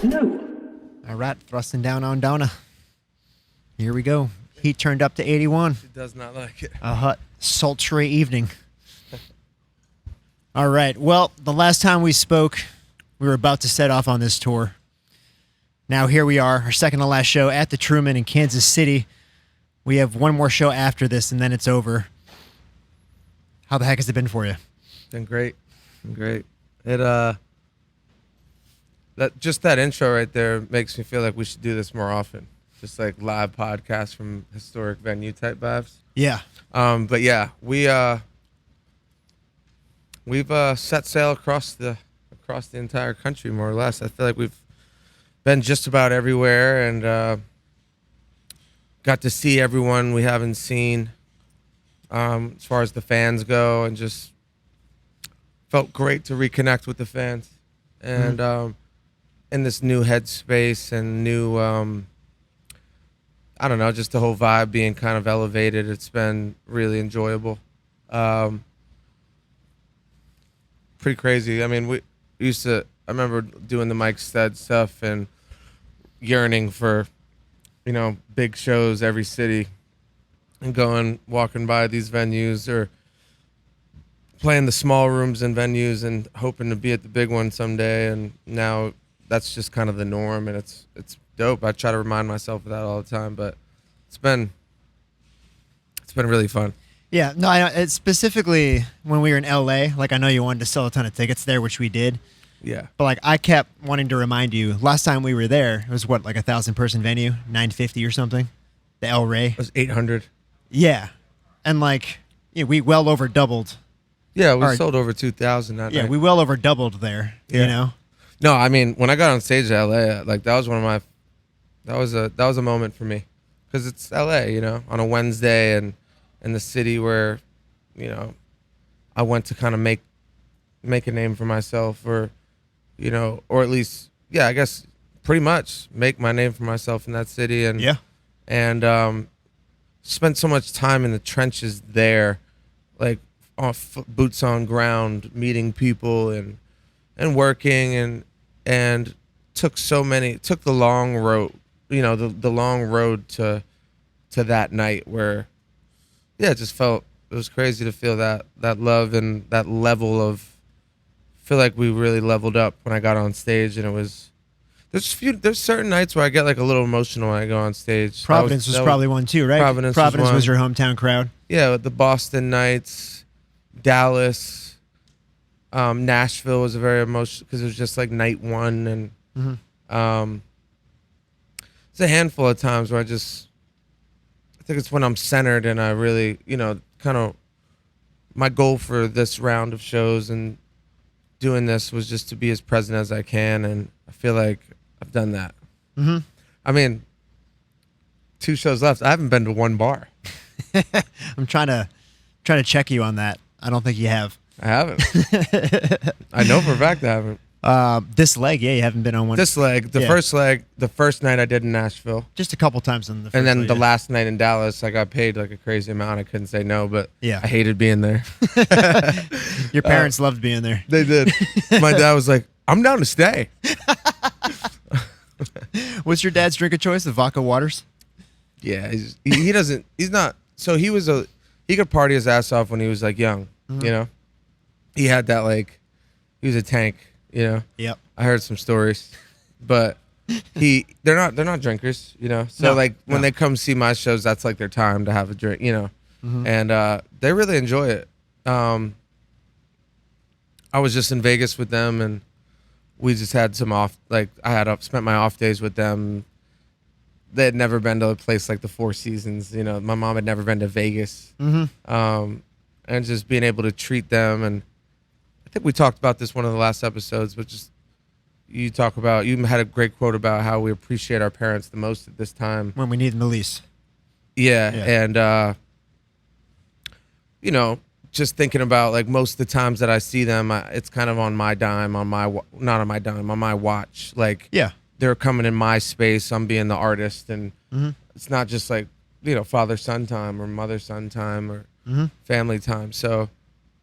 No. All right, thrusting down on Donna. Here we go. Heat turned up to 81. She does not like it. A hot, sultry evening. All right. Well, the last time we spoke, we were about to set off on this tour. Now here we are, our second to last show at the Truman in Kansas City. We have one more show after this, and then it's over. How the heck has it been for you? Been great. Been great. It that intro right there makes me feel like we should do this more often. Just like live podcasts from historic venue type vibes. Yeah. But yeah, we've set sail across the entire country more or less. I feel like we've been just about everywhere and got to see everyone we haven't seen as far as the fans go, and just felt great to reconnect with the fans and in this new headspace and new I don't know, just the whole vibe being kind of elevated. It's been really enjoyable. Pretty crazy. I mean, I remember doing the Mike Stead stuff and yearning for, big shows every city and walking by these venues or playing the small rooms in venues and hoping to be at the big one someday. And now that's just kind of the norm, and it's dope. I try to remind myself of that all the time, but it's been really fun. Yeah, no, it's specifically when we were in LA, like I know you wanted to sell a ton of tickets there, which we did. Yeah. But like I kept wanting to remind you, last time we were there, it was what, like 1,000-person venue, 950 or something? The El Rey. It was 800. Yeah. And like, we well over doubled. Yeah, we sold over 2,000 that night. Yeah, we well over doubled there, No, I mean, when I got on stage at LA, like that was that was a moment for me, because it's LA, on a Wednesday and in the city where, I went to kind of make a name for myself, or at least, I guess pretty much make my name for myself in that city, and spent so much time in the trenches there, like boots on ground, meeting people and working and took the long road, the long road to that night where, it just felt, it was crazy to feel that love and that level of, feel like we really leveled up when I got on stage. And it was, there's certain nights where I get like a little emotional when I go on stage. Providence was probably one too, right? Providence was your hometown crowd. Yeah, the Boston nights, Dallas, Nashville was a very emotional, because it was just like night one, and it's a handful of times where I think it's when I'm centered and I really, kind of, my goal for this round of shows and doing this was just to be as present as I can, and I feel like I've done that. Mm-hmm. I mean, 2 shows left. I haven't been to one bar. I'm trying to check you on that. I don't think you have. I haven't. I know for a fact I haven't. This leg, you haven't been on one. This leg, first leg, the first night I did in Nashville. Just a couple times in the first and then leg, the last night in Dallas, I got paid like a crazy amount. I couldn't say no, but I hated being there. Your parents loved being there. They did. My dad was like, I'm down to stay. What's your dad's drink of choice? The vodka waters? Yeah, he's not. So he could party his ass off when he was like young, He had that, like, he was a tank, Yep. I heard some stories, but they're not drinkers, So when they come see my shows, that's like their time to have a drink, and they really enjoy it. I was just in Vegas with them, and we just had some off, like spent my off days with them. They had never been to a place like the Four Seasons, my mom had never been to Vegas, and just being able to treat them. And I think we talked about this one of the last episodes, but just you had a great quote about how we appreciate our parents the most at this time when we need them the least. And just thinking about, like, most of the times that I see them, it's kind of on my dime, on my watch. Like, they're coming in my space, I'm being the artist, and it's not just like, father-son time or mother-son time or family time. So,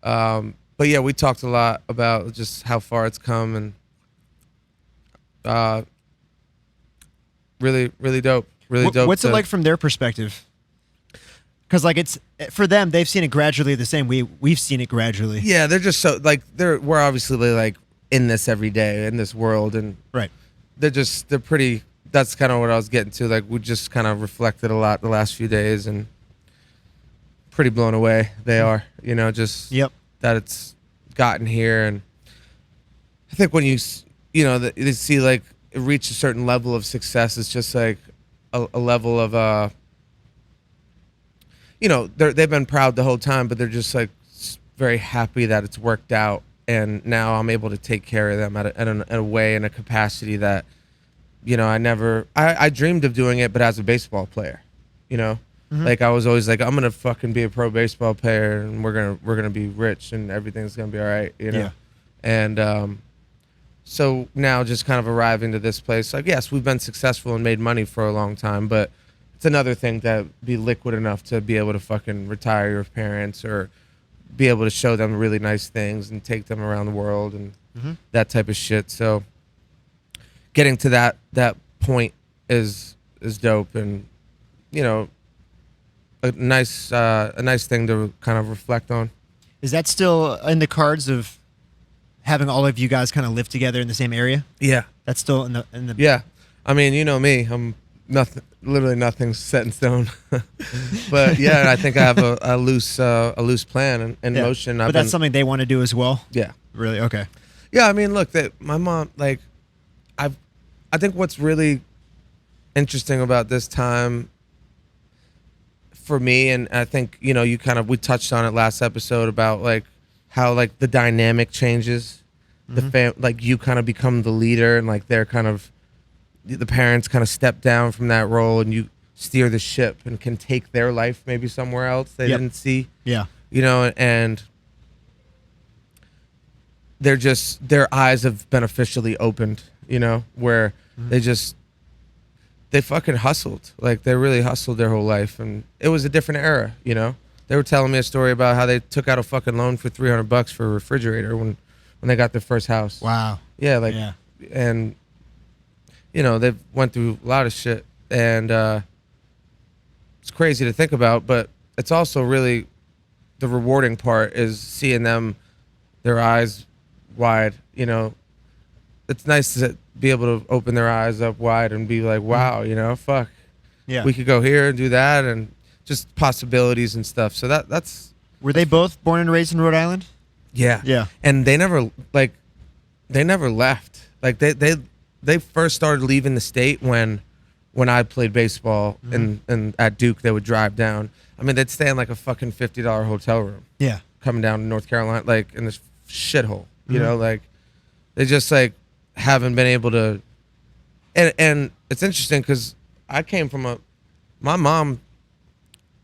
but yeah, we talked a lot about just how far it's come, and really, really dope. Really dope. What's it like from their perspective? Because like it's for them, they've seen it gradually the same. We've seen it gradually. Yeah, they're just so like we're obviously like in this every day in this world, and Right. they're pretty. That's kind of what I was getting to. Like we just kind of reflected a lot the last few days, and pretty blown away they are. You know, just Yep. that it's gotten here, and I think when you they see like it reach a certain level of success, it's just like a level of they've been proud the whole time, but they're just like very happy that it's worked out, and now I'm able to take care of them at a way in a capacity that, I dreamed of doing it, but as a baseball player, like I was always like, I'm gonna fucking be a pro baseball player, and we're gonna be rich, and everything's gonna be all right, Yeah. And so now just kind of arriving to this place, like yes, we've been successful and made money for a long time, but it's another thing to be liquid enough to be able to fucking retire your parents or be able to show them really nice things and take them around the world and that type of shit. So getting to that point is dope, and a nice thing to kind of reflect on. Is that still in the cards of having all of you guys kind of live together in the same area? Yeah. That's still in the Yeah. I mean, you know me, I'm literally nothing's set in stone. But yeah, I think I have a loose plan in Yeah. motion. But that's something they want to do as well. Yeah. Really? Okay. Yeah, I mean, look, my mom, like, I think what's really interesting about this time for me, and I think, we touched on it last episode about like how like the dynamic changes, like you kind of become the leader, and like they're kind of, the parents kind of step down from that role, and you steer the ship and can take their life maybe somewhere else they didn't see. Yeah. And they're just, their eyes have been officially opened, where they fucking hustled. Like they really hustled their whole life, and it was a different era, They were telling me a story about how they took out a fucking loan for $300 for a refrigerator when they got their first house. Wow. Yeah, like, Yeah. and they've went through a lot of shit, and it's crazy to think about, but it's also really the rewarding part is seeing them, their eyes wide. It's nice to be able to open their eyes up wide and be like, wow, fuck, Yeah. we could go here and do that, and just possibilities and stuff. So that's. Were they both born and raised in Rhode Island? Yeah. Yeah. And they never left. Like they first started leaving the state when I played baseball and at Duke. They would drive down. I mean, they'd stay in like a fucking $50 hotel room Yeah. coming down to North Carolina, like in this shithole, like they just like haven't been able to. And it's interesting because I came from my mom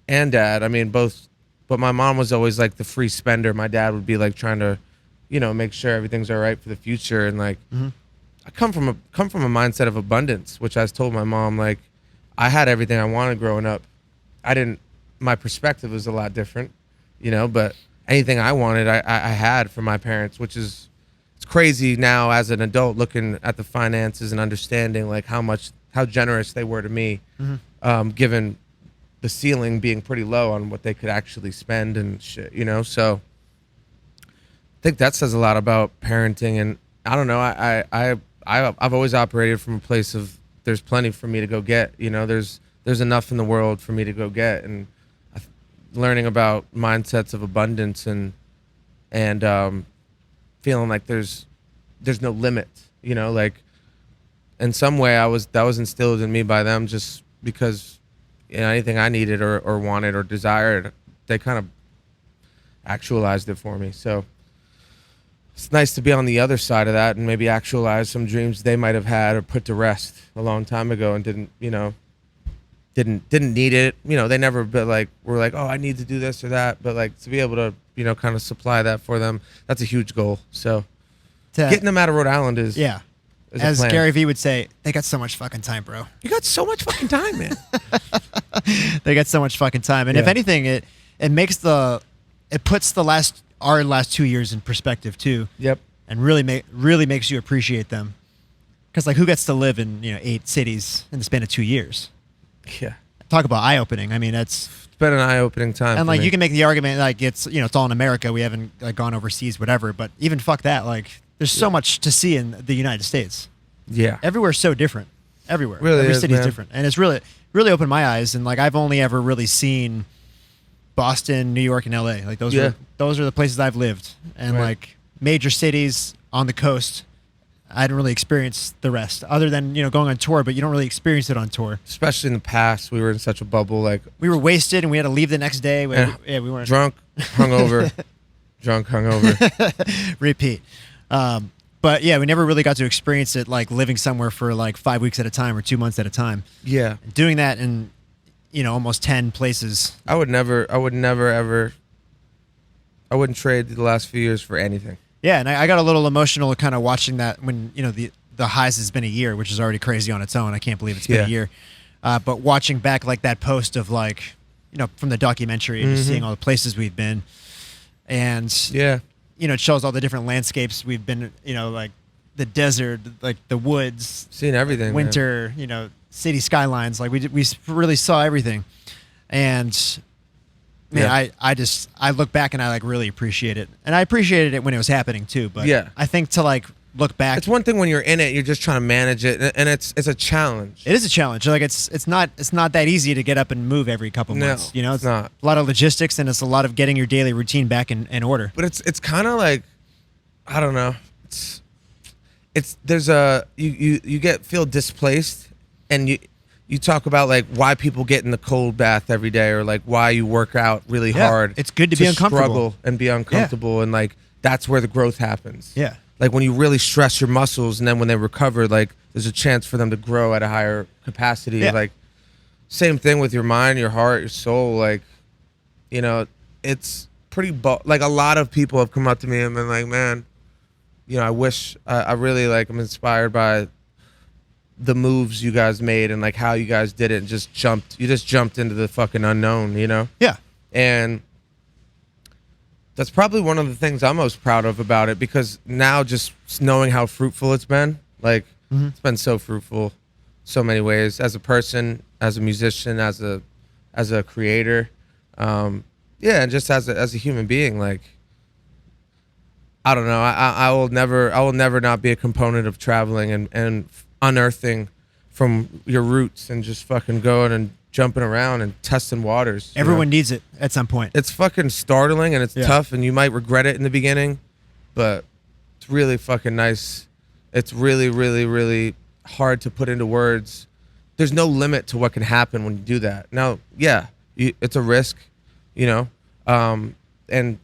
and dad, I mean both, but my mom was always like the free spender. My dad would be like trying to, make sure everything's all right for the future, and like I come from a mindset of abundance, which I told my mom, like I had everything I wanted growing up. My perspective was a lot different, but anything I wanted, I had from my parents, which is, it's crazy now as an adult looking at the finances and understanding like how generous they were to me, given the ceiling being pretty low on what they could actually spend and shit, so I think that says a lot about parenting. And I don't know, I've always operated from a place of there's plenty for me to go get, there's enough in the world for me to go get, and learning about mindsets of abundance and feeling like there's no limit, like in some way that was instilled in me by them, just because anything I needed or wanted or desired, they kind of actualized it for me. So it's nice to be on the other side of that and maybe actualize some dreams they might have had or put to rest a long time ago and didn't need it. They never were like, oh, I need to do this or that. But like to be able to, kind of supply that for them, that's a huge goal. So getting them out of Rhode Island is a as plan. Gary Vee would say, they got so much fucking time, bro. You got so much fucking time, man. They got so much fucking time. And if anything, it puts our last 2 years in perspective too. Yep. And really makes you appreciate them. Because like, who gets to live in 8 cities in the span of 2 years? Yeah. Talk about eye opening. I mean, it's been an eye-opening time. And for like, me. you can make the argument like it's it's all in America. We haven't like gone overseas, whatever. But even fuck that. Like, there's so much to see in the United States. Yeah. Everywhere's so different. Everywhere. Really Every is, city's man. different, and it's really opened my eyes. And like, I've only ever really seen Boston, New York, and LA. Like those are the places I've lived, and Right. like major cities on the coast. I didn't really experience the rest, other than going on tour. But you don't really experience it on tour. Especially in the past, we were in such a bubble. Like We were wasted, and we had to leave the next day. We weren't drunk, hungover, drunk, hungover. repeat. But yeah, we never really got to experience it like living somewhere for like 5 weeks at a time or 2 months at a time. Yeah. Doing that in almost 10 places. I would never ever. I wouldn't trade the last few years for anything. Yeah, and I got a little emotional kind of watching that when the highs has been a year, which is already crazy on its own. I can't believe it's been a year. But watching back like that post of like from the documentary and just seeing all the places we've been, and it shows all the different landscapes we've been, like the desert, like the woods, Seen everything. winter, city skylines. Like we really saw everything. And man, I look back and I like really appreciate it. And I appreciated it when it was happening too. But I think to like look back, It's one thing when you're in it, you're just trying to manage it, and it's a challenge. it is a challenge. Like it's not that easy to get up and move every couple months. it's not. A lot of logistics, and it's a lot of getting your daily routine back in order. But it's kind of like, I don't know. It's there's a you feel displaced, and you talk about like why people get in the cold bath every day, or like why you work out really hard. It's good to be uncomfortable. struggle and be uncomfortable, and like that's where the growth happens. Yeah. Like when you really stress your muscles, and then when they recover, like there's a chance for them to grow at a higher capacity. Yeah. Like same thing with your mind, your heart, your soul. Like it's pretty like a lot of people have come up to me and been like, man, I wish I really like I'm inspired by the moves you guys made and like how you guys did it and you just jumped into the fucking unknown, Yeah. And that's probably one of the things I'm most proud of about it, because now just knowing how fruitful it's been, like it's been so fruitful so many ways, as a person, as a musician, as a creator, and just as a human being. Like I don't know, I will never not be a component of traveling and unearthing from your roots and just fucking going and jumping around and testing waters. Everyone needs it at some point. It's fucking startling, and it's tough, and you might regret it in the beginning, but it's really fucking nice. It's really, really, really hard to put into words. There's no limit to what can happen when you do that. Now, it's a risk, and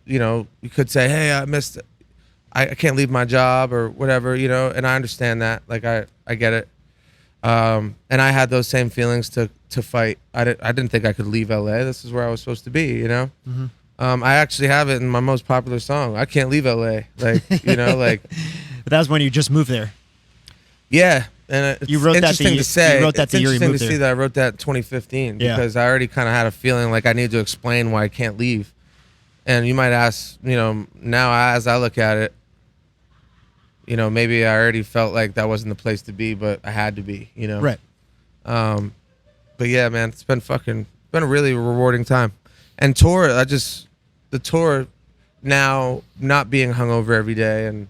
you could say, hey, I missed it. I can't leave my job or whatever, and I understand that. Like I get it. And I had those same feelings to fight. I didn't think I could leave LA. This is where I was supposed to be, I actually have it in my most popular song. I can't leave LA. Like, like. But that was when you just moved there. Yeah. And it's You wrote that interesting the- to say. you wrote that it's the year you interesting moved to there. see that I wrote that in 2015 Yeah. because I already kind of had a feeling like I need to explain why I can't leave. And you might ask, now as I look at it, maybe I already felt like that wasn't the place to be, but I had to be, Right. But yeah, man, it's been a really rewarding time. And the tour now not being hungover every day, and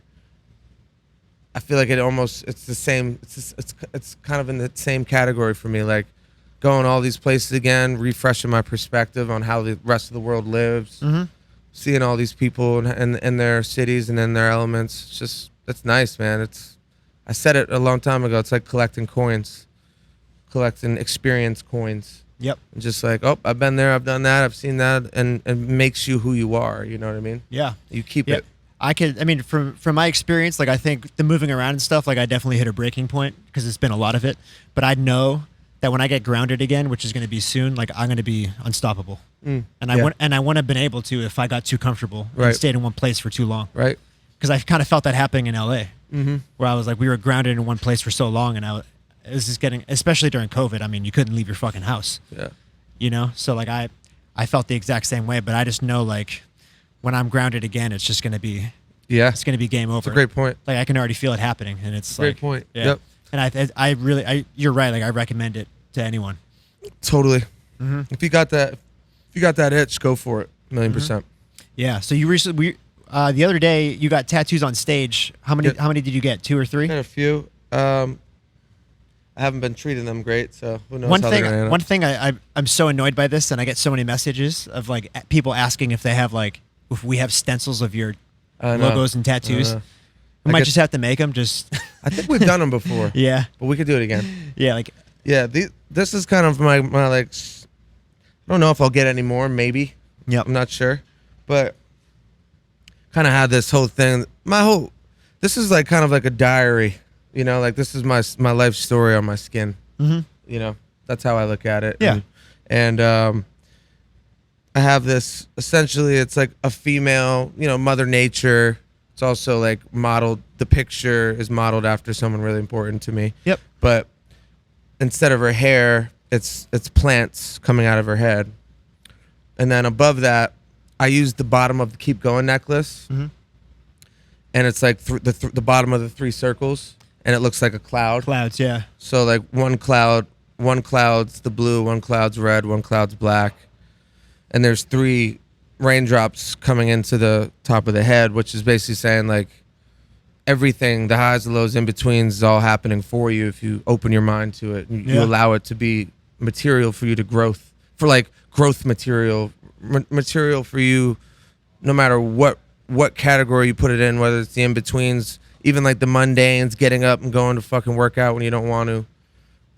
I feel like it's the same. It's kind of in the same category for me, like going all these places again, refreshing my perspective on how the rest of the world lives, seeing all these people in their cities and in their elements. It's nice, man. I said it a long time ago. It's like collecting coins, collecting experience coins. Yep. And just like, oh, I've been there, I've done that, I've seen that, and it makes you who you are. You know what I mean? Yeah. You keep Yeah. it. From my experience, like I think the moving around and stuff, like I definitely hit a breaking point because it's been a lot of it. But I know that when I get grounded again, which is going to be soon, like I'm going to be unstoppable. And I wouldn't have been able to if I got too comfortable and stayed in one place for too long. Right. Because I kind of felt that happening in LA, where I was like, we were grounded in one place for so long, and it was just getting, especially during COVID. I mean, you couldn't leave your fucking house. Yeah. So like I felt the exact same way, but I just know like when I'm grounded again, it's going to be game over. It's a great point. Like I can already feel it happening, and it's Great like, point. Yeah. Yep. And you're right. Like I recommend it to anyone. Totally. If you got that itch, go for it. 1,000,000%. Yeah. So you recently, the other day, you got tattoos on stage. How many? Yeah. How many did you get? 2 or 3? Got a few. I haven't been treating them great, so who knows One how they're gonna end up. One thing I'm so annoyed by this, and I get so many messages of like people asking if they have if we have stencils of your I know. logos and tattoos. I know. We might just have to make them. Just I think we've done them before. yeah, But we could do it again. yeah, like Yeah, this is kind of my like. I don't know if I'll get any more. Maybe. yep. I'm not sure, but kind of had this whole thing. This is like kind of like a diary. You know, like this is my life story on my skin. Mm-hmm. You know, that's how I look at it. Yeah. And I have this. Essentially, it's like a female. You know, Mother Nature. It's also like modeled. The picture is modeled after someone really important to me. Yep. But instead of her hair, it's plants coming out of her head. And then above that, I used the bottom of the Keep Going necklace. Mm-hmm. And it's like the bottom of the 3 circles. And it looks like a cloud. Clouds, yeah. So like one cloud's the blue, one cloud's red, one cloud's black. And there's 3 raindrops coming into the top of the head, which is basically saying like everything, the highs, the lows, in betweens is all happening for you if you open your mind to it. And you allow it to be material for you to growth material for you, no matter what category you put it in, whether it's the in-betweens, even like the mundanes, getting up and going to fucking work out when you don't want to.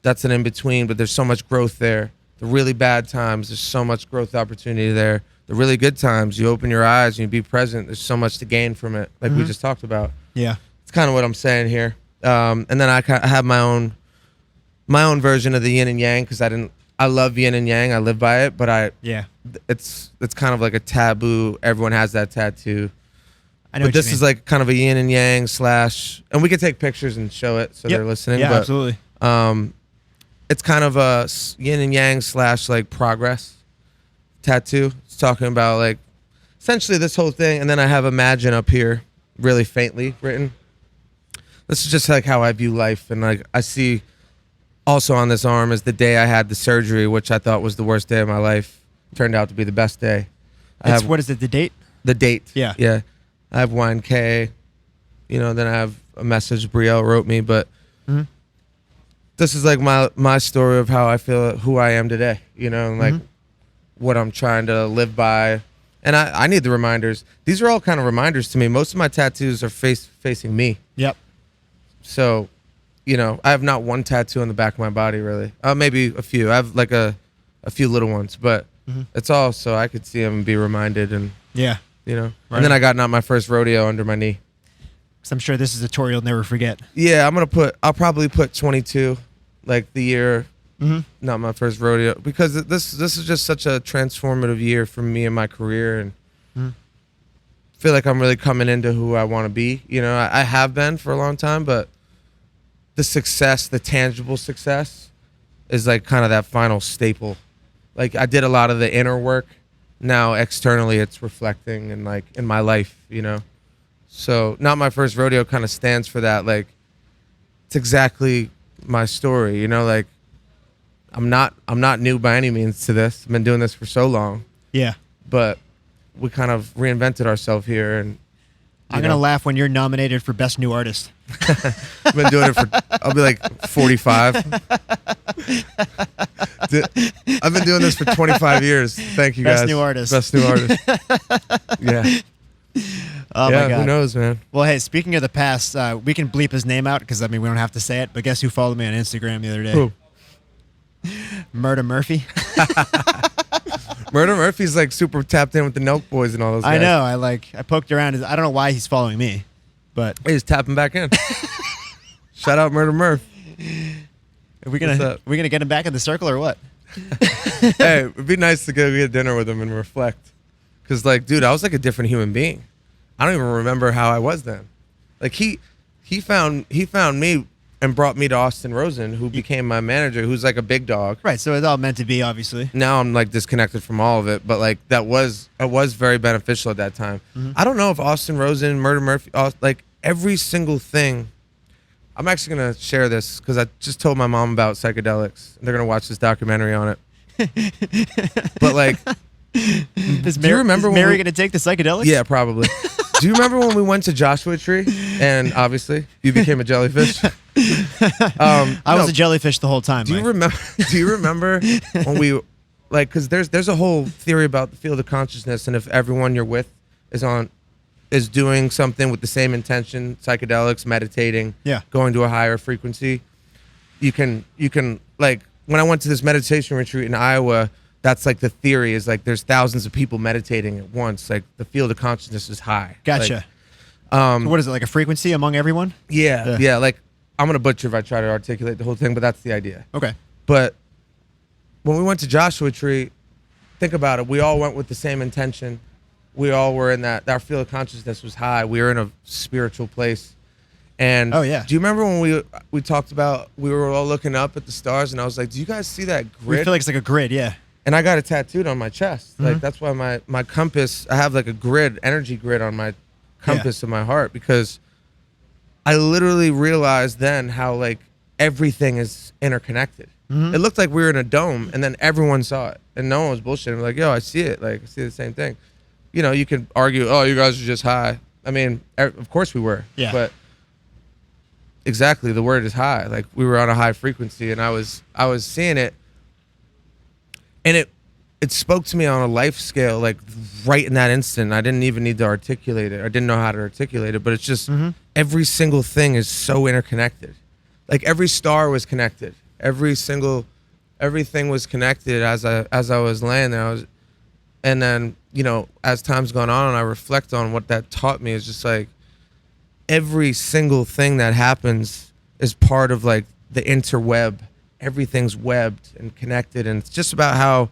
That's an in-between, but there's so much growth there. The really bad times, there's so much growth opportunity there. The really good times, you open your eyes and you be present. There's so much to gain from it, like we just talked about. Yeah. It's kind of what I'm saying here. And then I have my own version of the yin and yang, because I love yin and yang. I live by it, but it's kind of like a taboo. Everyone has that tattoo. I know. But this is like kind of a yin and yang / and we could take pictures and show it so they're listening. Yeah, but, absolutely. It's kind of a yin and yang / like progress tattoo. It's talking about like essentially this whole thing. And then I have imagine up here, really faintly written. This is just like how I view life. And like I see also on this arm is the day I had the surgery, which I thought was the worst day of my life. Turned out to be the best day. What is it, the date? The date. Yeah. Yeah. I have YNK, then I have a message Brielle wrote me, but this is like my story of how I feel, who I am today, and like what I'm trying to live by. And I need the reminders. These are all kind of reminders to me. Most of my tattoos are facing me. Yep. So, I have not one tattoo on the back of my body, really. Maybe a few. I have like a few little ones, but it's all so I could see them and be reminded. And yeah, right. And then I got my first rodeo under my knee. Because I'm sure this is a tour you'll never forget. Yeah, I'll probably put 22, like the year, not my first rodeo, because this is just such a transformative year for me and my career, and I feel like I'm really coming into who I want to be. I have been for a long time, but the tangible success is like kind of that final staple. Like I did a lot of the inner work. Now externally it's reflecting and like in my life, So Not My First Rodeo kind of stands for that. Like it's exactly my story, like I'm not new by any means to this. I've been doing this for so long. Yeah. But we kind of reinvented ourselves here, and I'm going to laugh when you're nominated for Best New Artist. I've been doing it I'll be like 45. I've been doing this for 25 years. Thank you, guys. Best New Artist. Best New Artist. Yeah. Oh, my God. Who knows, man? Well, hey, speaking of the past, we can bleep his name out because, we don't have to say it. But guess who followed me on Instagram the other day? Who? Murder Murphy. Murder Murphy's like super tapped in with the Nelk Boys and all those guys. I know. I poked around. I don't know why he's following me, but he's tapping back in. Shout out Murder Murph. Are we gonna get him back in the circle or what? Hey, it'd be nice to go get dinner with him and reflect. Cause like, dude, I was like a different human being. I don't even remember how I was then. Like he found me and brought me to Austin Rosen, who became my manager, who's like a big dog. Right. So it's all meant to be, obviously. Now I'm like disconnected from all of it, but like it was very beneficial at that time. I don't know if Austin Rosen, Murder Murphy, like every single thing I'm actually gonna share this because I just told my mom about psychedelics. They're gonna watch this documentary on it. But like, do you remember is Mary gonna take the psychedelics? Yeah, probably. Do you remember when we went to Joshua Tree and obviously you became a jellyfish? I was a jellyfish the whole time. Do you remember? Do you remember when we, like, because there's a whole theory about the field of consciousness, and if everyone you're with is doing something with the same intention, psychedelics, meditating, going to a higher frequency, you can like, when I went to this meditation retreat in Iowa, that's like the theory is like there's thousands of people meditating at once. Like the field of consciousness is high. Gotcha. So what is it, like a frequency among everyone? Yeah. Like, I'm gonna butcher if I try to articulate the whole thing, but that's the idea. Okay. But when we went to Joshua Tree, think about it. We all went with the same intention. We all were in that. Our field of consciousness was high. We were in a spiritual place. And do you remember when we talked about, we were all looking up at the stars, and I was like, do you guys see that grid? We feel like it's like a grid, yeah. And I got it tattooed on my chest. Like, that's why my compass, I have like a grid, energy grid on my compass of my heart, because I literally realized then how like everything is interconnected. It looked like we were in a dome, and then everyone saw it, and no one was bullshitting. Like, yo, I see it. Like, I see the same thing. You know, you can argue, oh, you guys are just high. I mean, of course we were. Yeah. But exactly, the word is high. Like, we were on a high frequency, and I was seeing it. And it spoke to me on a life scale, like right in that instant. I didn't even need to articulate it. I didn't know how to articulate it, but it's just every single thing is so interconnected. Like every star was connected. Everything was connected as I was laying there. And then, you know, as time's gone on and I reflect on what that taught me, is just like every single thing that happens is part of like the interweb. Everything's webbed and connected, and it's just about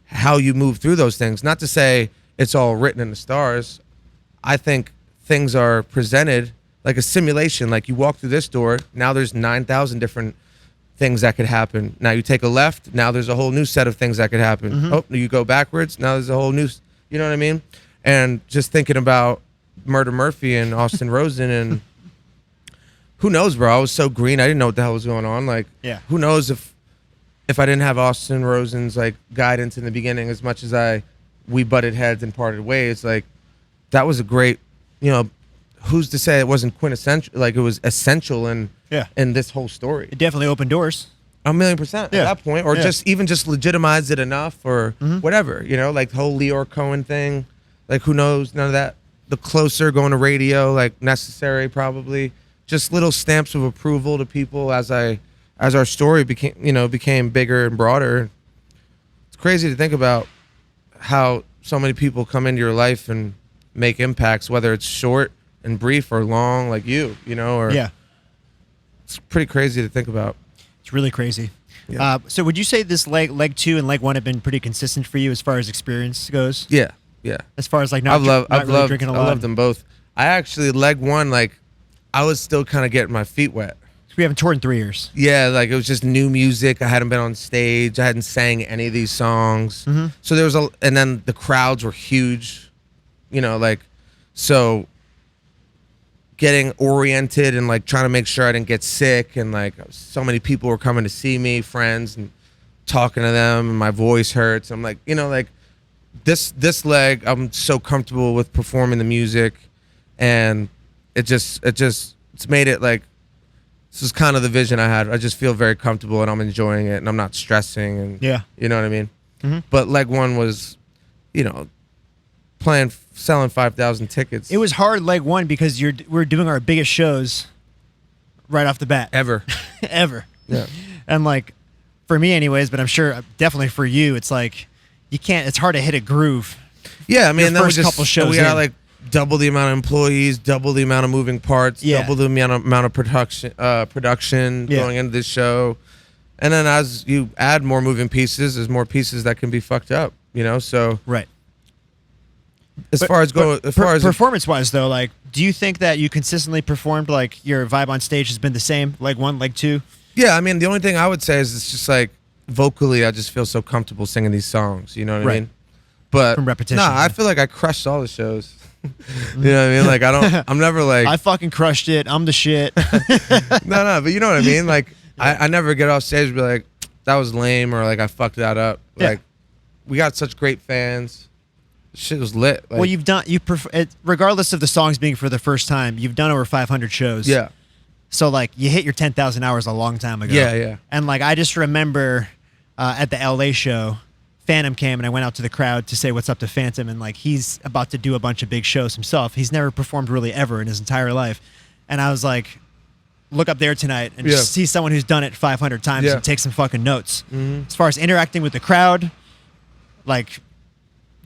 how you move through those things. Not to say it's all written in the stars. I think things are presented like a simulation. Like, you walk through this door, now there's 9,000 different things that could happen. Now you take a left, now there's a whole new set of things that could happen. Oh, you go backwards, now there's a whole new, you know what I mean? And just thinking about Murder Murphy and Austin Rosen, and who knows, bro? I was so green. I didn't know what the hell was going on. Like, who knows if I didn't have Austin Rosen's like guidance in the beginning, as much as we butted heads and parted ways. Like, that was a great, you know, who's to say it wasn't quintessential? Like, it was essential in this whole story. It definitely opened doors. 1,000,000% at that point, or just legitimized it enough, or whatever. You know, like the whole Leor Cohen thing. Like, who knows? None of that. The Closer, going to radio, like Necessary, probably. Just little stamps of approval to people as our story became bigger and broader. It's crazy to think about how so many people come into your life and make impacts, whether it's short and brief or long, like you know, or it's pretty crazy to think about. It's really crazy. Yeah. So would you say this leg 2 and leg 1 have been pretty consistent for you as far as experience goes? Yeah. As far as like not really drinking a lot? I love them both. I actually, leg 1, like, I was still kind of getting my feet wet. We haven't toured in 3 years. Yeah, like, it was just new music. I hadn't been on stage. I hadn't sang any of these songs. So there was and then the crowds were huge, you know, like, so getting oriented and like trying to make sure I didn't get sick, and like so many people were coming to see me, friends, and talking to them, and my voice hurts. I'm like, you know, like this leg, I'm so comfortable with performing the music, and it's made it like, this is kind of the vision I had. I just feel very comfortable, and I'm enjoying it, and I'm not stressing, and you know what I mean? But leg 1 was, you know, selling 5,000 tickets. It was hard leg 1 because we're doing our biggest shows right off the bat. Ever. Yeah. And like, for me anyways, but I'm sure definitely for you, it's like, it's hard to hit a groove. Yeah, I mean, and then couple shows we got like double the amount of employees, double the amount of moving parts, double the amount of production going into this show. And then as you add more moving pieces, there's more pieces that can be fucked up, you know? So right. Performance wise though, like, do you think that you consistently performed, like, your vibe on stage has been the same, leg 1, leg 2? Yeah, I mean, the only thing I would say is it's just like, vocally, I just feel so comfortable singing these songs, you know what I mean? But from repetition. I feel like I crushed all the shows. You know what I mean? Like I'm never like I fucking crushed it. I'm the shit. no, but you know what I mean? Like I never get off stage and be like, that was lame, or like I fucked that up. Yeah. Like we got such great fans. Shit was lit. Like, Well, regardless of the songs being for the first time, you've done over 500 shows. yeah. So like you hit your 10,000 hours a long time ago. Yeah. And like I just remember at the LA show, Phantom came and I went out to the crowd to say what's up to Phantom, and like he's about to do a bunch of big shows himself. He's never performed really ever in his entire life. And I was like, look up there tonight and just see someone who's done it 500 times and take some fucking notes. Mm-hmm. As far as interacting with the crowd, like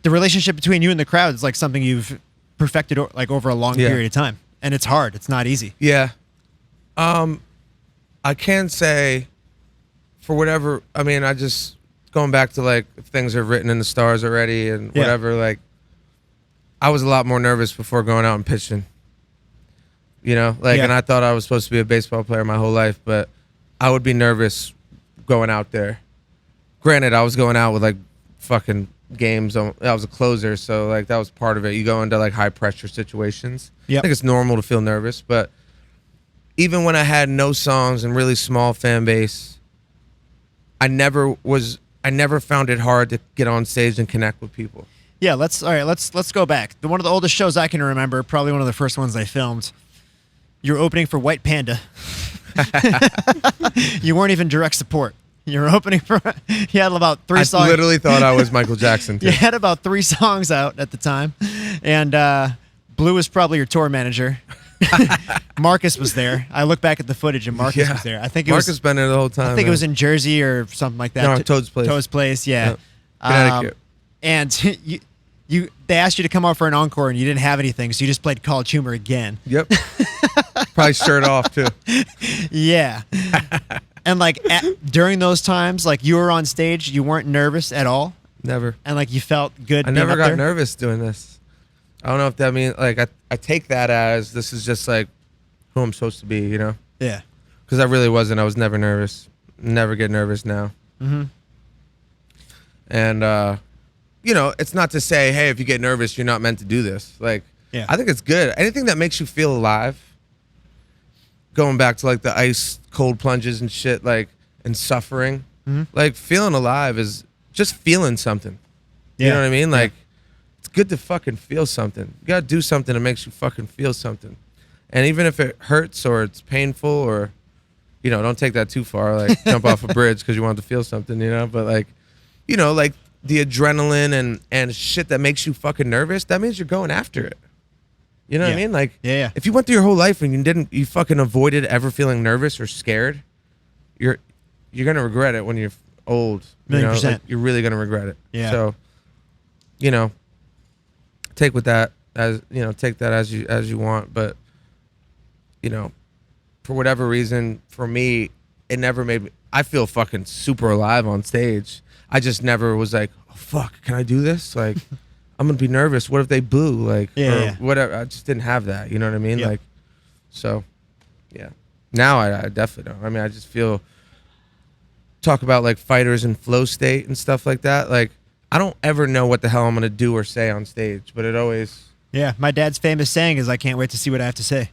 the relationship between you and the crowd is like something you've perfected like over a long period of time. And it's hard. It's not easy. Yeah. I can say for whatever, I mean, I just going back to like if things are written in the stars already and whatever, like I was a lot more nervous before going out and pitching. You know, like, and I thought I was supposed to be a baseball player my whole life, but I would be nervous going out there. Granted, I was going out with like fucking games. I was a closer, so like that was part of it. You go into like high pressure situations. I think it's normal to feel nervous, but even when I had no songs and really small fan base, I never found it hard to get on stage and connect with people. Yeah, let's go back. One of the oldest shows I can remember, probably one of the first ones I filmed. You're opening for White Panda. You weren't even direct support. You were opening for. You had about 3 songs. I literally thought I was Michael Jackson too. You had about 3 songs out at the time, and Blue was probably your tour manager. Marcus was there. I look back at the footage, and Marcus was there. I think Marcus been there the whole time. I think it was in Jersey or something like that. No, Toad's Place. Toad's Place, yeah. Connecticut. And they asked you to come out for an encore, and you didn't have anything, so you just played College Humor again. Yep. Probably shirt off too. Yeah. And like during those times, like you were on stage, you weren't nervous at all. Never. And like you felt good. I never got nervous doing this. I don't know if that means like I take that as this is just like who I'm supposed to be, you know? Yeah. Because I really wasn't. I was never nervous. Never get nervous now. Mm-hmm. And you know, it's not to say, hey, if you get nervous, you're not meant to do this. Like, I think it's good. Anything that makes you feel alive. Going back to like the ice cold plunges and shit, like, and suffering, like feeling alive is just feeling something. You know what I mean? Like, it's good to fucking feel something. You gotta do something that makes you fucking feel something. And even if it hurts or it's painful or, you know, don't take that too far, like jump off a bridge because you want to feel something, you know? But like, you know, like the adrenaline and shit that makes you fucking nervous, that means you're going after it. You know what I mean? Like, if you went through your whole life and you fucking avoided ever feeling nervous or scared, you're gonna regret it when you're old. You know? Like, you're really gonna regret it. Yeah. So, you know, take that as you want. But, you know, for whatever reason, for me, it never made me. I feel fucking super alive on stage. I just never was like, oh, fuck, can I do this? Like. I'm gonna be nervous. What if they boo? Like, or whatever. I just didn't have that. You know what I mean? Like, so, yeah. Now I definitely don't. I mean, I just feel. Talk about like fighters in flow state and stuff like that. Like, I don't ever know what the hell I'm gonna do or say on stage, but it always. Yeah, my dad's famous saying is, "I can't wait to see what I have to say."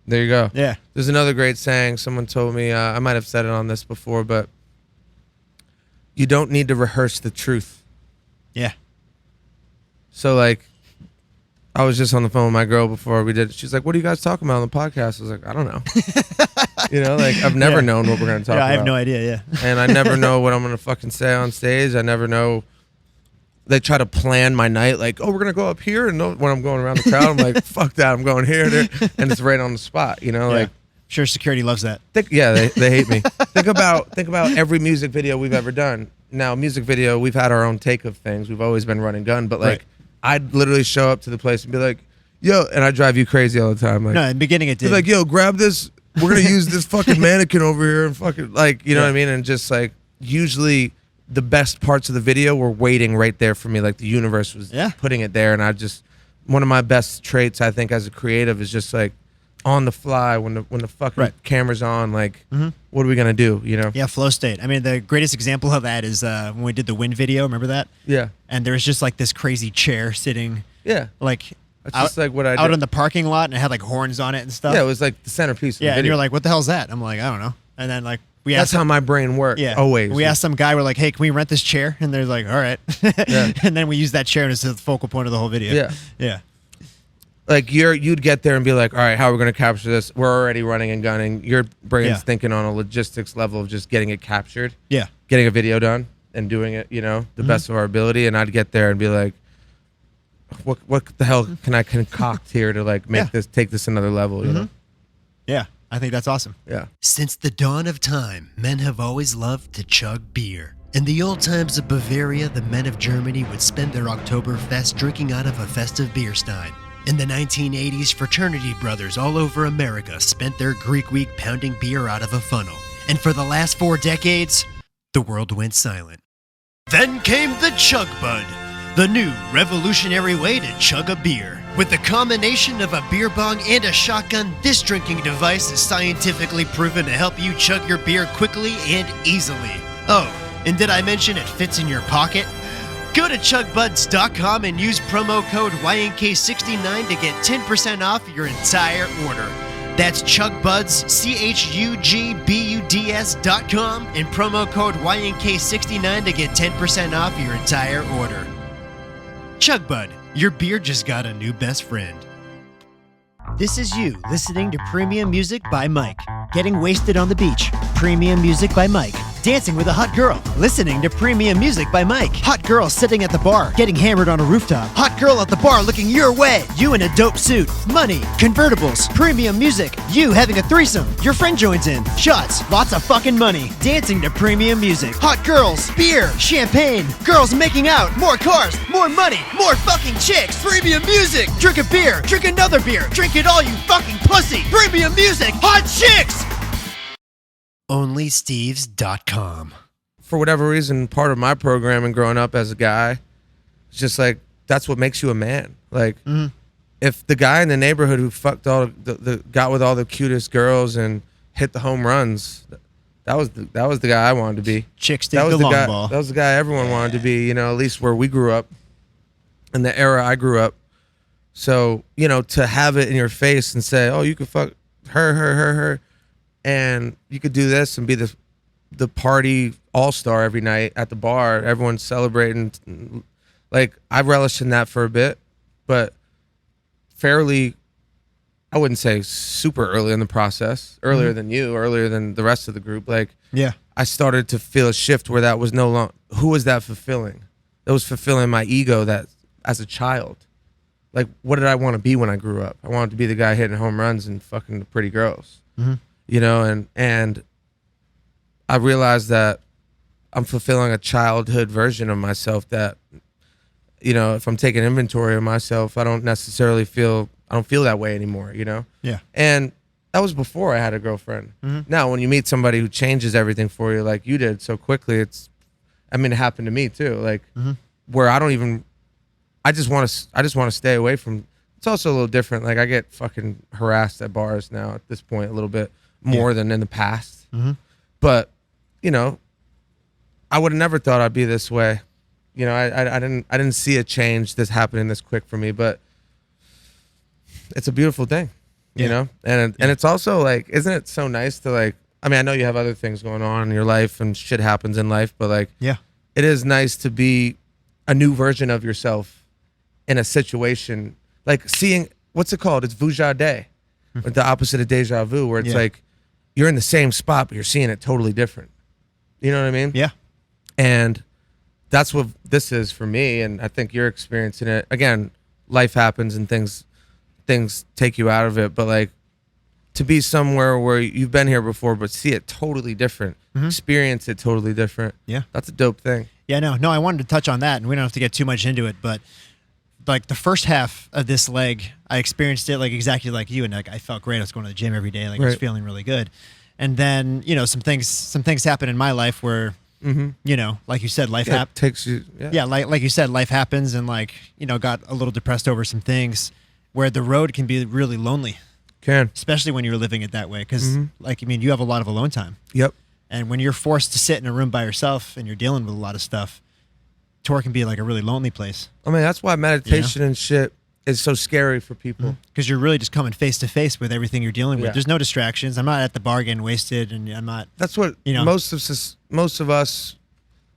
There you go. Yeah. There's another great saying. Someone told me. I might have said it on this before, but. You don't need to rehearse the truth. Yeah. So, like, I was just on the phone with my girl before we did. She's like, what are you guys talking about on the podcast? I was like, I don't know. You know, like, I've never known what we're going to talk about. Yeah, I have no idea, And I never know what I'm going to fucking say on stage. I never know. They try to plan my night, like, oh, we're going to go up here. And when I'm going around the crowd, I'm like, fuck that. I'm going here. There. And it's right on the spot, you know? Like, sure, security loves that. they hate me. Think about every music video we've ever done. Now, music video, we've had our own take of things. We've always been run and gun, but like, I'd literally show up to the place and be like, yo, and I drive you crazy all the time. Like, no, in the beginning it did. Like, yo, grab this. We're going to use this fucking mannequin over here and fucking, like, you know what I mean? And just like, usually the best parts of the video were waiting right there for me. Like, the universe was putting it there. And I just, one of my best traits, I think, as a creative is just like, on the fly when the fucking camera's on, like, what are we gonna do? You know? Yeah, flow state. I mean, the greatest example of that is when we did the Wind video. Remember that? Yeah. And there was just like this crazy chair sitting. Yeah. Like That's just like what I did. Out in the parking lot, and it had like horns on it and stuff. Yeah, it was like the centerpiece of the Yeah, and video. you're like, what the hell's that? I'm like, I don't know. And then like That's how my brain works. Yeah. Always. We asked some guy, we're like, hey, can we rent this chair? And they're like, all right. Yeah. And then we use that chair as the focal point of the whole video. Yeah. Yeah. Like you'd get there and be like, all right, how are we going to capture this? We're already running and gunning. Your brain's thinking on a logistics level of just getting it captured. Yeah. Getting a video done and doing it, the best of our ability. And I'd get there and be like, what the hell can I concoct here to like make take this another level, you know? Yeah. I think that's awesome. Yeah. Since the dawn of time, men have always loved to chug beer. In the old times of Bavaria, the men of Germany would spend their Oktoberfest drinking out of a festive beer stein. In the 1980s, fraternity brothers all over America spent their Greek week pounding beer out of a funnel. And for the last 4 decades, the world went silent. Then came the Chug Bud, the new revolutionary way to chug a beer. With the combination of a beer bong and a shotgun, this drinking device is scientifically proven to help you chug your beer quickly and easily. Oh, and did I mention it fits in your pocket? Go to chugbuds.com and use promo code YNK69 to get 10% off your entire order. That's chugbuds, CHUGBUDS.com, and promo code YNK69 to get 10% off your entire order. Chugbud, your beer just got a new best friend. This is you listening to premium music by Mike. Getting wasted on the beach. Premium music by Mike. Dancing with a hot girl. Listening to premium music by Mike. Hot girl sitting at the bar. Getting hammered on a rooftop. Hot girl at the bar looking your way. You in a dope suit. Money. Convertibles. Premium music. You having a threesome. Your friend joins in. Shots. Lots of fucking money. Dancing to premium music. Hot girls. Beer. Champagne. Girls making out. More cars. More money. More fucking chicks. Premium music. Drink a beer. Drink another beer. Drink it all, you fucking pussy. Premium music. Hot chicks. OnlySteves.com. For whatever reason, part of my programming growing up as a guy, it's just like, that's what makes you a man. Like, if the guy in the neighborhood who fucked all the got with all the cutest girls and hit the home runs, that was the guy I wanted to be. Chicks dig the long guy, ball. That was the guy everyone wanted to be, at least where we grew up, in the era I grew up. So, to have it in your face and say, oh, you could fuck her, and you could do this and be the party all-star every night at the bar, everyone's celebrating. Like, I relished in that for a bit, but fairly, I wouldn't say super early in the process, earlier than you, earlier than the rest of the group. Like, I started to feel a shift where that was no longer, who was that fulfilling? That was fulfilling my ego that as a child. Like, what did I want to be when I grew up? I wanted to be the guy hitting home runs and fucking the pretty girls, and I realized that I'm fulfilling a childhood version of myself that, if I'm taking inventory of myself, I don't feel that way anymore, Yeah. And that was before I had a girlfriend. Now, when you meet somebody who changes everything for you like you did so quickly, it happened to me too. Like, where I just want to stay away from. It's also a little different. Like, I get fucking harassed at bars now at this point a little bit more than in the past. But, I would have never thought I'd be this way. I didn't see a change this happening this quick for me, but it's a beautiful thing, and it's also like, isn't it so nice to like, I know you have other things going on in your life and shit happens in life, but like, it is nice to be a new version of yourself in a situation, like seeing, what's it called? It's Vujade, the opposite of deja vu, where it's like you're in the same spot, but you're seeing it totally different. You know what I mean? Yeah. And that's what this is for me, and I think you're experiencing it. Again, life happens and things take you out of it, but like, to be somewhere where you've been here before, but see it totally different, experience it totally different. Yeah. That's a dope thing. Yeah, no, I wanted to touch on that, and we don't have to get too much into it, but like the first half of this leg, I experienced it like exactly like you, and like I felt great. I was going to the gym every day, like I was feeling really good. And then, some things happen in my life where, like you said, life takes you. Yeah, like you said, life happens, and like, got a little depressed over some things where the road can be really lonely. Especially when you're living it that way, because you have a lot of alone time. Yep. And when you're forced to sit in a room by yourself and you're dealing with a lot of stuff, tour can be like a really lonely place. That's why meditation and shit is so scary for people. Because you're really just coming face to face with everything you're dealing with. Yeah. There's no distractions. I'm not at the bar getting wasted, and I'm not. That's what You know. most of us,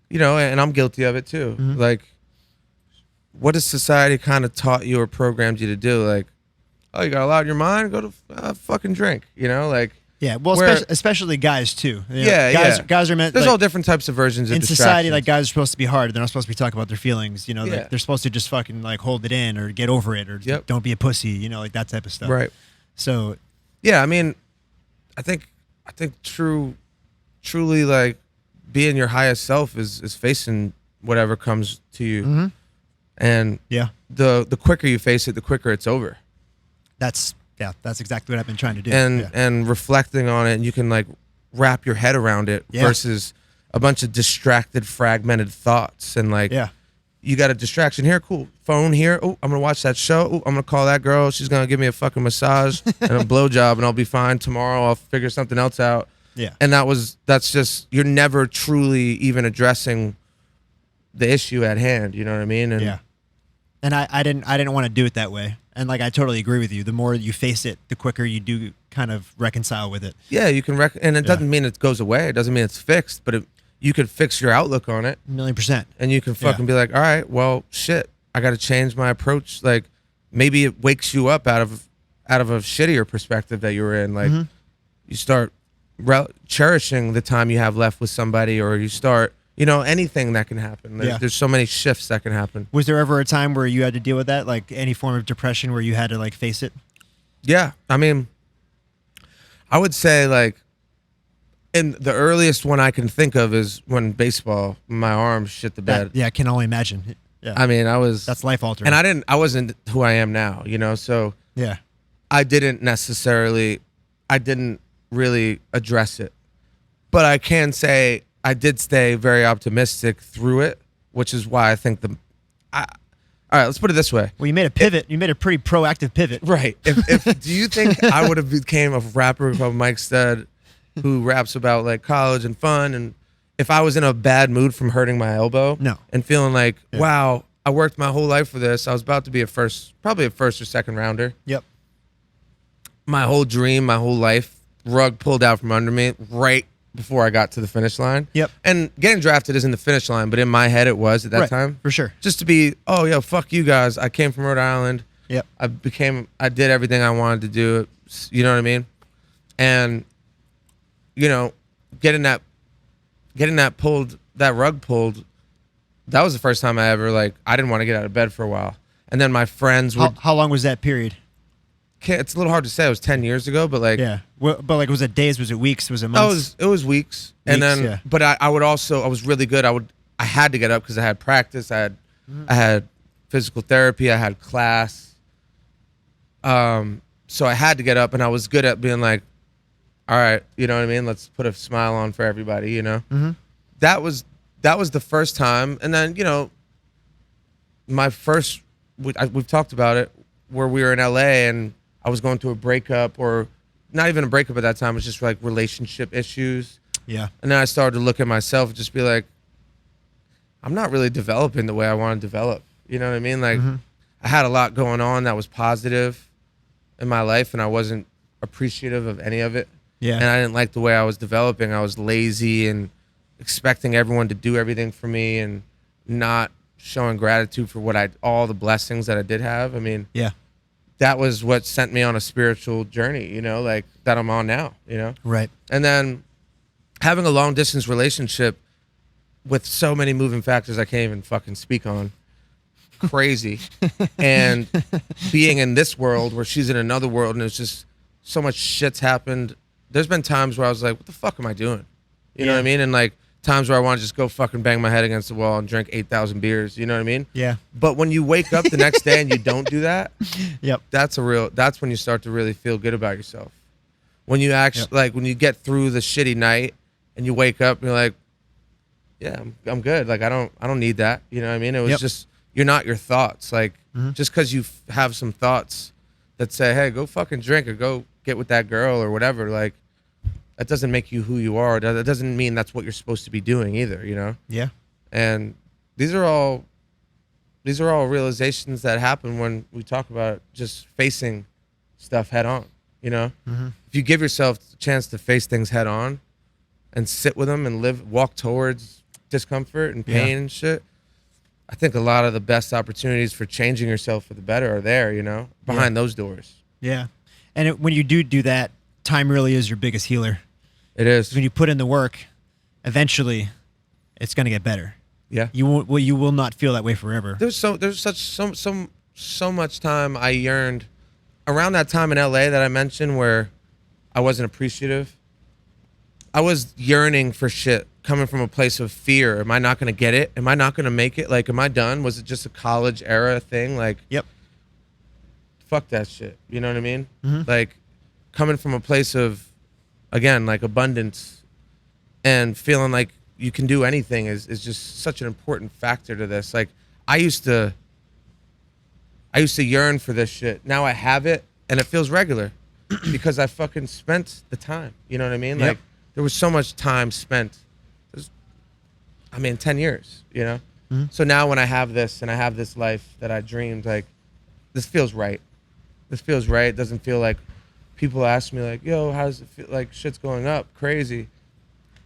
you know, and I'm guilty of it too. Like, what has society kind of taught you or programmed you to do? Like, oh, you got a lot in your mind? Go to fucking drink. You know, like. Yeah, well, Where- especially guys too. You know, Yeah, guys are meant. There's like, all different types of versions of in society, distractions. like guys are supposed to be hard. They're not supposed to be talking about their feelings. You know, Yeah. like, they're supposed to just fucking like hold it in or get over it or Yep. don't be a pussy. You know, like that type of stuff. Right. So Yeah, I mean, I think truly like being your highest self is facing whatever comes to you, and yeah, the quicker you face it, the quicker it's over. that's exactly what I've been trying to do. And yeah. and reflecting on it, and you can like wrap your head around it Yeah. versus a bunch of distracted, fragmented thoughts. And like, Yeah. you got a distraction here, cool. Phone here. Oh, I'm gonna watch that show. Oh, I'm gonna call that girl. She's gonna give me a fucking massage and a blowjob, and I'll be fine. Tomorrow, I'll figure something else out. Yeah. And that's just, you're never truly even addressing the issue at hand. You know what I mean? And Yeah. And I didn't want to do it that way. And like I totally agree with you. The more you face it, the quicker you do kind of reconcile with it. yeah, you can and it doesn't mean it goes away. It doesn't mean it's fixed, but you could fix your outlook on it. 1,000,000%. And you can fucking be like, all right, well, shit, I got to change my approach. Like, maybe it wakes you up out of a shittier perspective that you were in. Like, you start cherishing the time you have left with somebody, or you start, you know, anything that can happen. There's so many shifts that can happen. Was there ever a time where you had to deal with that, like any form of depression where you had to like face it? Yeah, I mean, I would say like, and the earliest one I can think of is when baseball, my arm shit the bed. I can only imagine. Yeah. I mean, That's life altering. and I wasn't who I am now, you know, so yeah. I didn't really address it, but I can say I did stay very optimistic through it, which is why I think all right, let's put it this way. Well, you made a pivot. You made a pretty proactive pivot. Right. If do you think I would have became a rapper called Mike Stud, who raps about like college and fun, and if I was in a bad mood from hurting my elbow, No. and feeling like, wow, I worked my whole life for this. I was about to be probably a first or second rounder. Yep. My whole dream, my whole life, rug pulled out from under me right before I got to the finish line. Yep. And getting drafted isn't the finish line, but in my head it was at that Right, time. for sure. Just to be, oh, yo, fuck you guys. I came from Rhode Island. Yep. I did everything I wanted to do. You know what I mean? And, you know, getting that rug pulled, that was the first time I ever, like, I didn't want to get out of bed for a while. And then my friends would, How long was that period? it's a little hard to say. It was 10 years ago, but like, Yeah. But like, was it days? Was it weeks? Was it months? it was weeks. And then, yeah. but I was really good. I had to get up because I had practice. I had physical therapy. I had class. So I had to get up, and I was good at being like, all right, you know what I mean? Let's put a smile on for everybody, you know? That was the first time. And then, you know, we've talked about it, where we were in LA and I was going through a breakup, or not even a breakup at that time. It was just like relationship issues. Yeah. And then I started to look at myself and just be like, I'm not really developing the way I want to develop. You know what I mean? Like, I had a lot going on that was positive in my life, and I wasn't appreciative of any of it. Yeah. And I didn't like the way I was developing. I was lazy and expecting everyone to do everything for me, and not showing gratitude for all the blessings that I did have. I mean, Yeah. that was what sent me on a spiritual journey, you know, like that I'm on now, you know? Right. And then having a long distance relationship with so many moving factors I can't even fucking speak on. Crazy. And being in this world where she's in another world, and it's just so much shit's happened. There's been times where I was like, what the fuck am I doing? You know what I mean? And like times where I want to just go fucking bang my head against the wall and drink 8,000 beers. You know what I mean? Yeah. But when you wake up the next day and you don't do that, Yep. that's when you start to really feel good about yourself. When you actually, like, when you get through the shitty night and you wake up and you're like, yeah, I'm good. Like, I don't need that. You know what I mean? It was just, you're not your thoughts. Like, just because you have some thoughts that say, hey, go fucking drink or go get with that girl or whatever, like, that doesn't make you who you are. That doesn't mean that's what you're supposed to be doing either, you know? Yeah. And these are all these are all realizations that happen when we talk about just facing stuff head on. You know, if you give yourself a chance to face things head on and sit with them and walk towards discomfort and pain and shit, I think a lot of the best opportunities for changing yourself for the better are there, you know, behind those doors. Yeah. And when you do that, time really is your biggest healer. It is. When you put in the work, eventually it's going to get better. Yeah. You will not feel that way forever. There's so much time I yearned around that time in LA that I mentioned where I wasn't appreciative. I was yearning for shit coming from a place of fear. Am I not going to get it? Am I not going to make it? Like, am I done? Was it just a college era thing? Like, yep. Fuck that shit. You know what I mean? Like, coming from a place of, again, like abundance and feeling like you can do anything is just such an important factor to this. Like, I used to yearn for this shit. Now I have it and it feels regular because I fucking spent the time. You know what I mean? Yep. Like, there was so much time spent. 10 years, you know? So now when I have this and I have this life that I dreamed, like, this feels right. This feels right. It doesn't feel like people ask me, like, yo, how does it feel? Like, shit's going up crazy.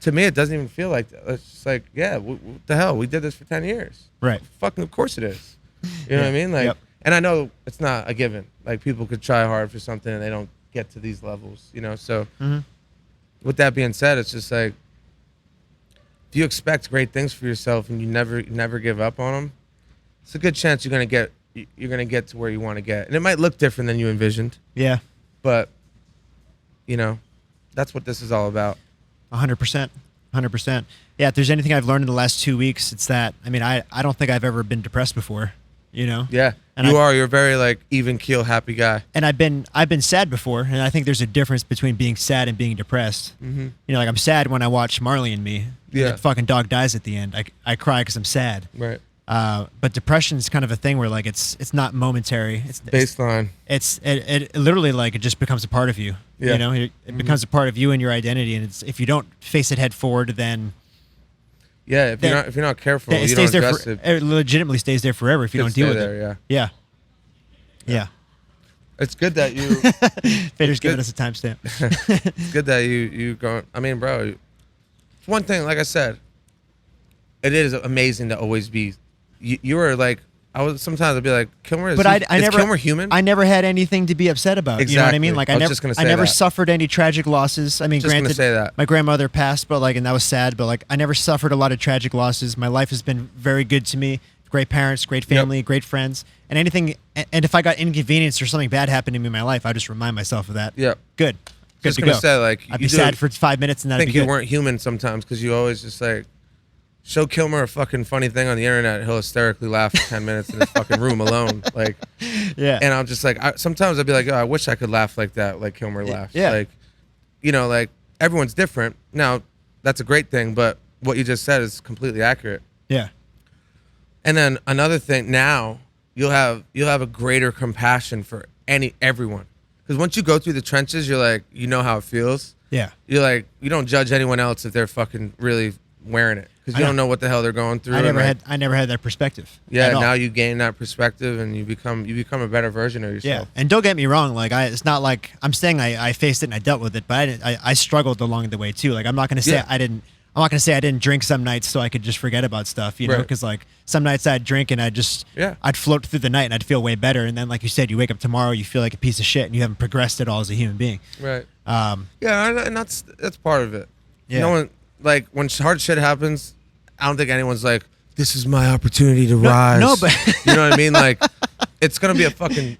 To me, it doesn't even feel like that. It's just like, yeah, what the hell? We did this for 10 years. Right. Fucking, of course it is. You know what I mean? Like, and I know it's not a given. Like, people could try hard for something and they don't get to these levels, you know? So with that being said, it's just like, if you expect great things for yourself and you never give up on them, it's a good chance you're gonna get to where you want to get. And it might look different than you envisioned. Yeah. But, you know, that's what this is all about. 100%. 100%. Yeah, if there's anything I've learned in the last 2 weeks, it's that, I mean, I don't think I've ever been depressed before, you know? Yeah. And you're a very, like, even keel, happy guy. And I've been sad before, and I think there's a difference between being sad and being depressed. You know, like, I'm sad when I watch Marley and Me. Yeah. That fucking dog dies at the end. I cry because I'm sad. Right. But depression is kind of a thing where, like, it's not momentary. It's baseline. It literally, like, it just becomes a part of you. Yeah. You know, it becomes a part of you and your identity. And if you don't face it head forward, then if you're not careful, it you stays don't there. address it. It legitimately stays there forever if you don't deal with there, it. Yeah. Yeah. It's good that you. Fader's giving us a timestamp. It's good that you go. I mean, bro, it's one thing. Like I said, it is amazing to always be. You were like, sometimes I'd be like, Kilmer is. But I never. Kilmer human? I never had anything to be upset about. Exactly. You know what I mean? Like, I was just gonna say I never that. suffered any tragic losses. I mean, Just gonna granted, say that. my grandmother passed, but like, and that was sad. But like, I never suffered a lot of tragic losses. My life has been very good to me. Great parents, great family, great friends, and anything. And if I got inconvenienced or something bad happened to me in my life, I just remind myself of that. Yeah. Good. Good Just to gonna go. say, like, I'd be sad for 5 minutes and that'd I be think good. you weren't human sometimes because you always just like show Kilmer a fucking funny thing on the internet. He'll hysterically laugh for 10 minutes in his fucking room alone. Like, yeah. And I'm just like, sometimes I'd be like, oh, I wish I could laugh like that, like Kilmer laughs. Yeah. Like, you know, like, everyone's different. Now, that's a great thing, but what you just said is completely accurate. Yeah. And then another thing, now you'll have a greater compassion for everyone. Because once you go through the trenches, you're like, you know how it feels. Yeah. You're like, you don't judge anyone else if they're fucking really wearing it. Because you don't know what the hell they're going through. I never had that perspective. Yeah, now you gain that perspective and you become a better version of yourself. Yeah, and don't get me wrong. Like, it's not like I'm saying I faced it and I dealt with it, but I struggled along the way too. Like, I'm not gonna say I didn't. I'm not gonna say I didn't drink some nights so I could just forget about stuff, you know? Because like some nights I'd drink and I'd float through the night and I'd feel way better, and then like you said, you wake up tomorrow, you feel like a piece of shit, and you haven't progressed at all as a human being. Right. And that's part of it. Yeah. No one, like, when hard shit happens, I don't think anyone's like, this is my opportunity to rise. No, but you know what I mean? Like, it's gonna be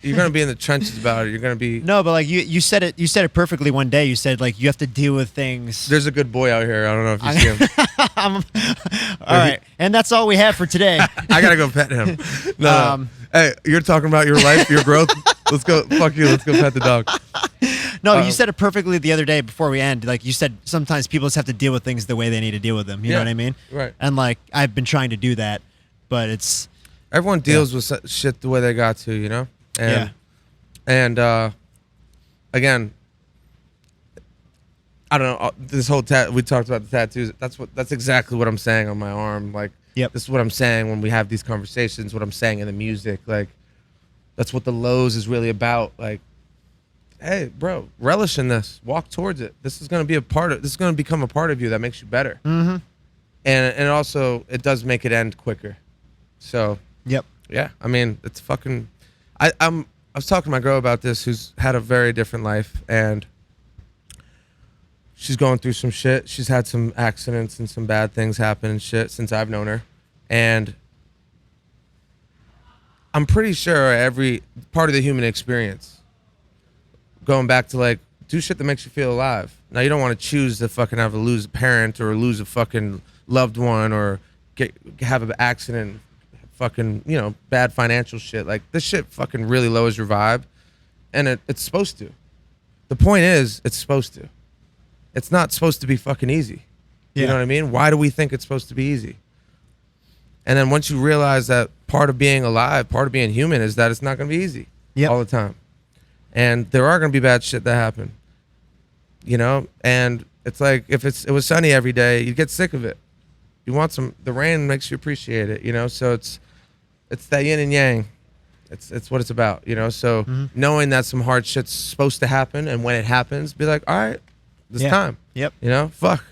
you're gonna be in the trenches about it. You're gonna be. No, but like you said it perfectly one day. You said, like, you have to deal with things. There's a good boy out here. I don't know if you see him. All right, and that's all we have for today. I gotta go pet him. No. Hey, you're talking about your life, your growth. Let's go. Fuck you. Let's go pet the dog. No, you said it perfectly the other day before we end. Like, you said, sometimes people just have to deal with things the way they need to deal with them. You know what I mean? Right. And like, I've been trying to do that, but it's. Everyone deals with shit the way they got to, you know? And again, I don't know, this whole we talked about the tattoos. That's exactly what I'm saying on my arm. Like, Yep. This is what I'm saying when we have these conversations, what I'm saying in the music. Like, that's what the lows is really about. Like, hey, bro, relish in this. Walk towards it. This is going to become a part of you that makes you better. Mm-hmm. And also, it does make it end quicker. So, Yep. yeah, I mean, it's fucking... I was talking to my girl about this, who's had a very different life, and she's going through some shit. She's had some accidents and some bad things happen and shit since I've known her. And I'm pretty sure every part of the human experience, going back to like, do shit that makes you feel alive. Now, you don't want to choose to fucking lose a parent or lose a fucking loved one or have an accident, fucking, you know, bad financial shit. Like, this shit fucking really lowers your vibe, and it's supposed to. The point is, it's supposed to. It's not supposed to be fucking easy. You know what I mean? Why do we think it's supposed to be easy? And then once you realize that part of being alive, part of being human, is that it's not going to be easy all the time. And there are going to be bad shit that happen, you know? And it's like, if it was sunny every day, you'd get sick of it. You want the rain makes you appreciate it, you know? So it's that yin and yang. It's what it's about, you know? So knowing that some hard shit's supposed to happen, and when it happens, be like, all right, this time. Yep. You know? Fuck.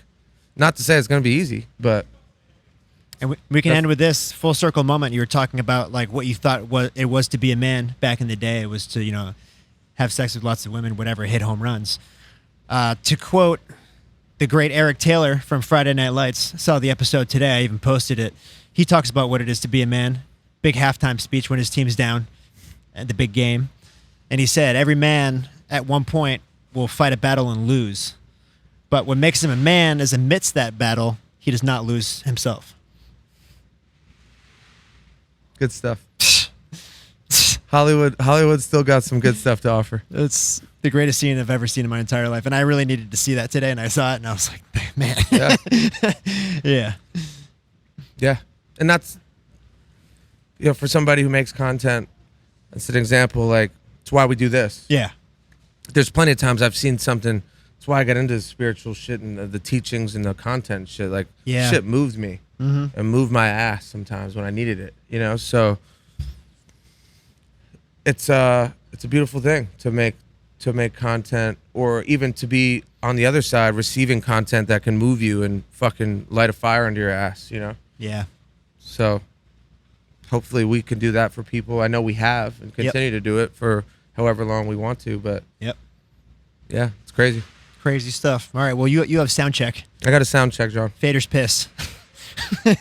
Not to say it's going to be easy, but... And we can end with this full circle moment. You were talking about like what you thought it was to be a man back in the day. It was to, you know, have sex with lots of women, whatever, hit home runs. To quote the great Eric Taylor from Friday Night Lights, I saw the episode today, I even posted it. He talks about what it is to be a man. Big halftime speech when his team's down at the big game. And he said, every man at one point will fight a battle and lose. But what makes him a man is amidst that battle, he does not lose himself. Good stuff. Hollywood still got some good stuff to offer. It's the greatest scene I've ever seen in my entire life. And I really needed to see that today, and I saw it, and I was like, man. Yeah. Yeah. Yeah. And that's, you know, for somebody who makes content, that's an example. Like, it's why we do this. Yeah. There's plenty of times I've seen something. That's why I got into spiritual shit and the teachings and the content shit. Like, shit moved me and moved my ass sometimes when I needed it, you know? So it's a beautiful thing to make content, or even to be on the other side receiving content that can move you and fucking light a fire under your ass, you know? Yeah. So hopefully we can do that for people. I know we have and continue to do it for however long we want to, but yeah, it's crazy. Crazy stuff. All right. Well, you have sound check. I got a sound check, John. Fader's piss. Oh,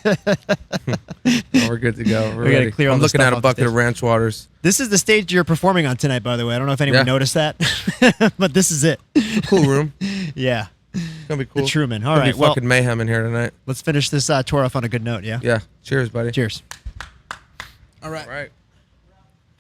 we're good to go. We gotta clear all I'm the looking stuff at a off the bucket of stage. ranch waters. This is the stage you're performing on tonight, by the way. I don't know if anyone noticed that, but this is it. Cool room. Yeah. It's gonna be cool. The Truman. All Gonna right. be fucking mayhem in here tonight. Let's finish this tour off on a good note. Yeah. Yeah. Cheers, buddy. Cheers. All right.